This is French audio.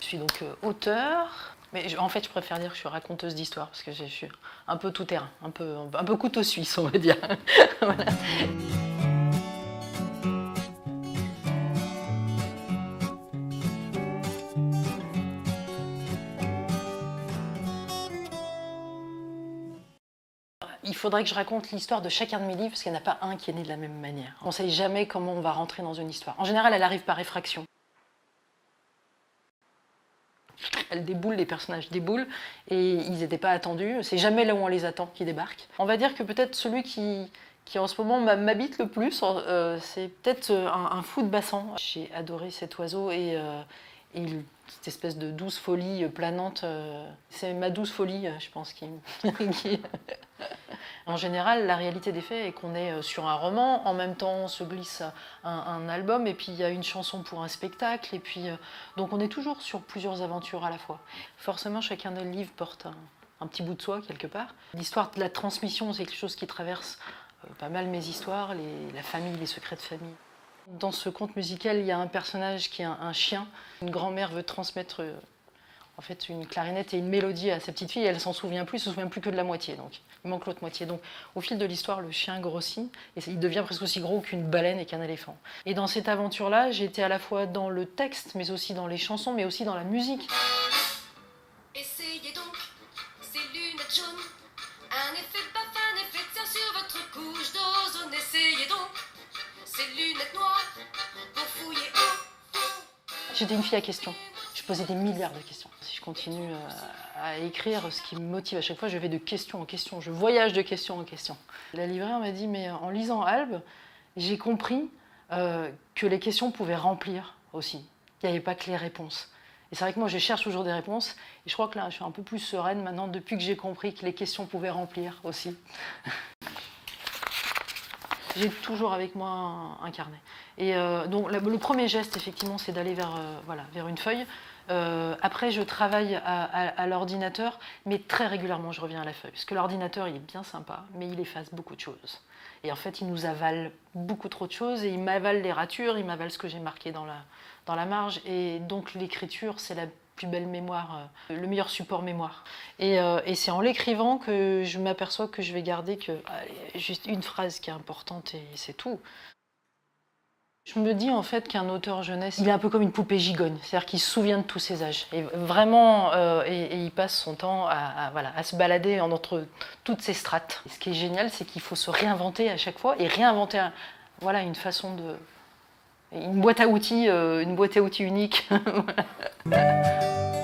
suis donc auteure. Mais en fait, je préfère dire que je suis raconteuse d'histoire parce que je suis un peu tout-terrain, un peu couteau suisse, on va dire. Voilà. Il faudrait que je raconte l'histoire de chacun de mes livres parce qu'il n'y en a pas un qui est né de la même manière. On ne sait jamais comment on va rentrer dans une histoire. En général, elle arrive par effraction. Elle déboule, les personnages déboulent et ils n'étaient pas attendus. C'est jamais là où on les attend qu'ils débarquent. On va dire que peut-être celui qui en ce moment m'habite le plus, c'est peut-être un fou de Bassan. J'ai adoré cet oiseau et cette espèce de douce folie planante. C'est ma douce folie, je pense, qui... En général, la réalité des faits est qu'on est sur un roman, en même temps on se glisse un album, et puis il y a une chanson pour un spectacle, et puis donc on est toujours sur plusieurs aventures à la fois. Forcément, chacun des livres porte un petit bout de soi quelque part. L'histoire de la transmission, c'est quelque chose qui traverse pas mal mes histoires, la famille, les secrets de famille. Dans ce conte musical, il y a un personnage qui est un chien. Une grand-mère veut transmettre en fait une clarinette et une mélodie à sa petite fille, et elle s'en souvient plus, elle se souvient plus que de la moitié, donc il manque l'autre moitié. Donc au fil de l'histoire, le chien grossit et il devient presque aussi gros qu'une baleine et qu'un éléphant. Et dans cette aventure-là, j'ai été à la fois dans le texte, mais aussi dans les chansons, mais aussi dans la musique. Essayez donc ces lunettes jaunes, un effet paf, un effet de serre sur votre couche d'ozone. Essayez donc ces lunettes noires pour fouiller au fond. J'étais une fille à questions. Je posais des milliards de questions. Si je continue à écrire, ce qui me motive à chaque fois, je vais de question en question, je voyage de question en question. La libraire m'a dit, mais en lisant Albe, j'ai compris que les questions pouvaient remplir aussi. Il n'y avait pas que les réponses. Et c'est vrai que moi, je cherche toujours des réponses. Et je crois que là, je suis un peu plus sereine maintenant depuis que j'ai compris que les questions pouvaient remplir aussi. J'ai toujours avec moi un carnet. Et donc le premier geste, effectivement, c'est d'aller vers une feuille. Après, je travaille à l'ordinateur, mais très régulièrement, je reviens à la feuille. Parce que l'ordinateur, il est bien sympa, mais il efface beaucoup de choses. Et en fait, il nous avale beaucoup trop de choses, et il m'avale les ratures, il m'avale ce que j'ai marqué dans la marge. Et donc, l'écriture, c'est la plus belle mémoire, le meilleur support mémoire. Et c'est en l'écrivant que je m'aperçois que je vais garder juste une phrase qui est importante et c'est tout. Je me dis en fait qu'un auteur jeunesse, il est un peu comme une poupée gigogne, c'est-à-dire qu'il se souvient de tous ses âges. Et vraiment, et il passe son temps à se balader entre toutes ces strates. Et ce qui est génial, c'est qu'il faut se réinventer à chaque fois et réinventer une façon de... une boîte à outils unique. Voilà.